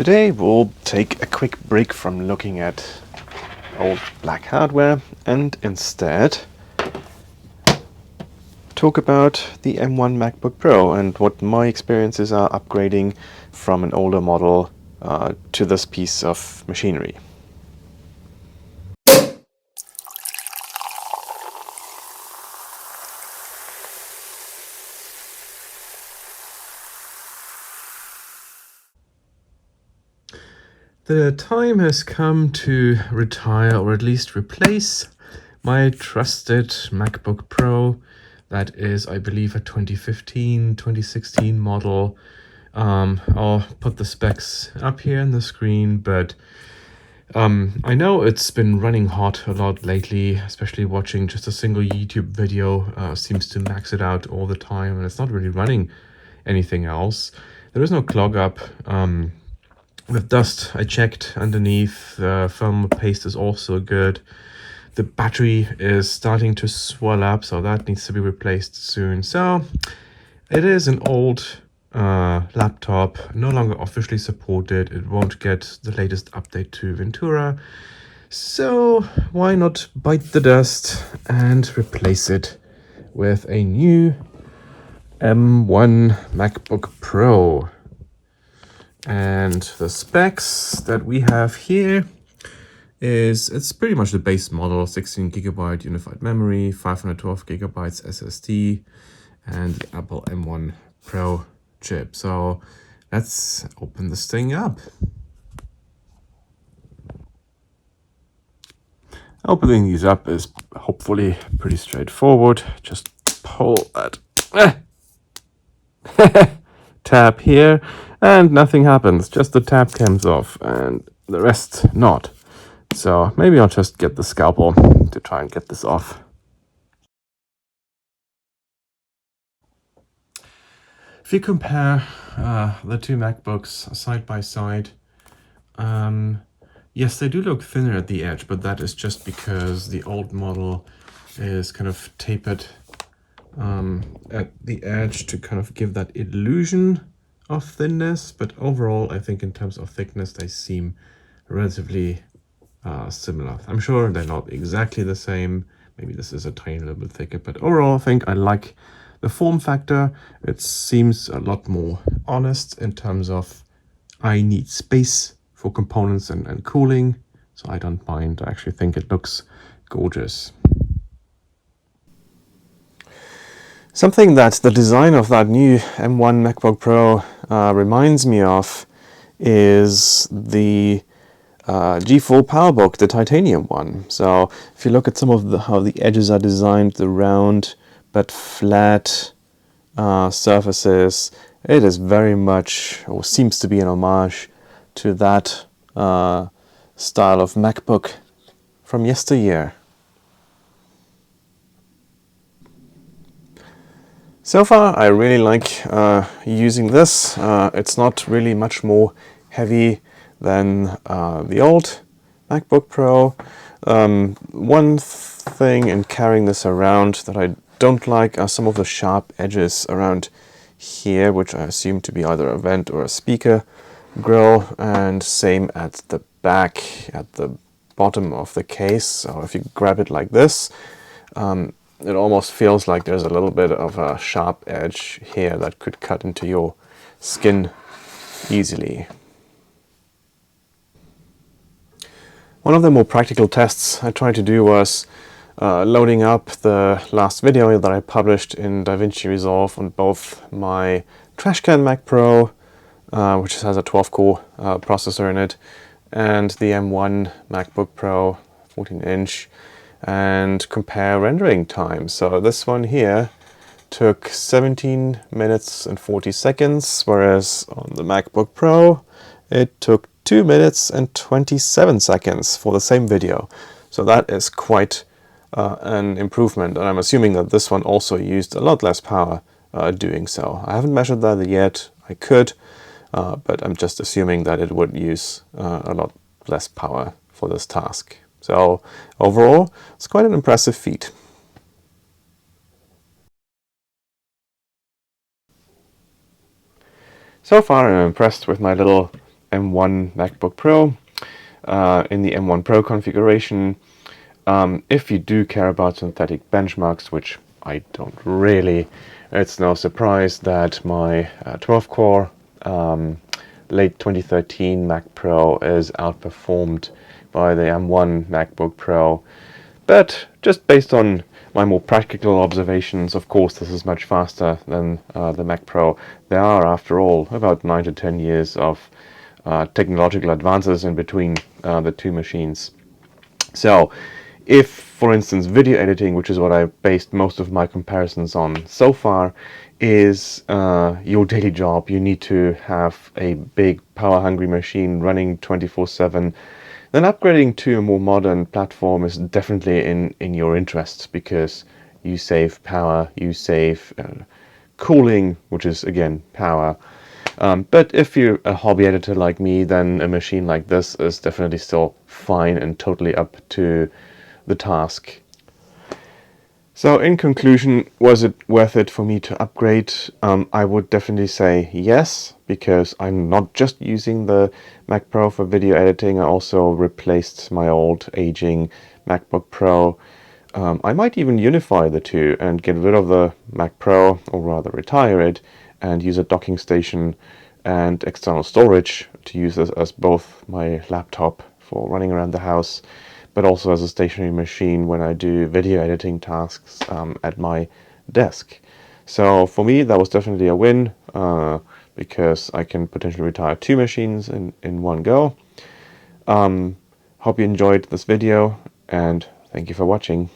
Today we'll take a quick break from looking at old black hardware and instead talk about the M1 MacBook Pro and what my experiences are upgrading from an older model to this piece of machinery. The time has come to retire or at least replace my trusted MacBook Pro. That is, I believe, a 2015, 2016 model. I'll put the specs up here on the screen, but I know it's been running hot a lot lately, especially watching just a single YouTube video seems to max it out all the time, and it's not really running anything else. There is no clog up. With dust, I checked underneath, the firmware paste is also good. The battery is starting to swell up, so that needs to be replaced soon. So it is an old laptop, no longer officially supported. It won't get the latest update to Ventura. So why not bite the dust and replace it with a new M1 MacBook Pro. And the specs that we have here it's pretty much the base model, 16GB unified memory, 512GB SSD, and the Apple M1 Pro chip. So let's open this thing up. Opening these up is hopefully pretty straightforward. Just pull that tab here and nothing happens, just the tab comes off and the rest not. So maybe I'll just get the scalpel to try and get this off. If you compare the two MacBooks side by side, yes, they do look thinner at the edge, but that is just because the old model is kind of tapered at the edge to kind of give that illusion of thinness, but overall I think in terms of thickness they seem relatively similar. I'm sure they're not exactly the same, maybe this is a tiny little bit thicker, but overall I think I like the form factor. It seems a lot more honest in terms of I need space for components and cooling, so I don't mind. I actually think it looks gorgeous. Something that the design of that new M1 MacBook Pro reminds me of is the G4 PowerBook, the titanium one. So if you look at some of how the edges are designed, the round but flat surfaces, it is very much, or seems to be, an homage to that style of MacBook from yesteryear. So far, I really like using this. It's not really much more heavy than the old MacBook Pro. One thing in carrying this around that I don't like are some of the sharp edges around here, which I assume to be either a vent or a speaker grill, and same at the back, at the bottom of the case. So if you grab it like this, it almost feels like there's a little bit of a sharp edge here that could cut into your skin easily. One of the more practical tests I tried to do was loading up the last video that I published in DaVinci Resolve on both my Trashcan Mac Pro, which has a 12-core processor in it, and the M1 MacBook Pro 14-inch, and compare rendering time. So this one here took 17 minutes and 40 seconds, whereas on the MacBook Pro it took 2 minutes and 27 seconds for the same video. So that is quite an improvement, and I'm assuming that this one also used a lot less power doing so. I haven't measured that yet. I could, but I'm just assuming that it would use a lot less power for this task. So overall, it's quite an impressive feat. So far I'm impressed with my little M1 MacBook Pro in the M1 Pro configuration. If you do care about synthetic benchmarks, which I don't really, it's no surprise that my 12-core late 2013 Mac Pro is outperformed by the M1 MacBook Pro. But just based on my more practical observations, of course, this is much faster than the Mac Pro. There are, after all, about 9 to 10 years of technological advances in between the two machines. So, if, for instance, video editing, which is what I based most of my comparisons on so far, is your daily job, you need to have a big, power-hungry machine running 24/7, then upgrading to a more modern platform is definitely in your interests, because you save power, you save cooling, which is, again, power. But if you're a hobby editor like me, then a machine like this is definitely still fine and totally up to the task. So in conclusion, was it worth it for me to upgrade? I would definitely say yes, because I'm not just using the Mac Pro for video editing. I also replaced my old aging MacBook Pro. I might even unify the two and get rid of the Mac Pro, or rather retire it, and use a docking station and external storage to use this as both my laptop for running around the house, but also as a stationary machine when I do video editing tasks at my desk. So for me, that was definitely a win, because I can potentially retire two machines in one go. Hope you enjoyed this video, and thank you for watching.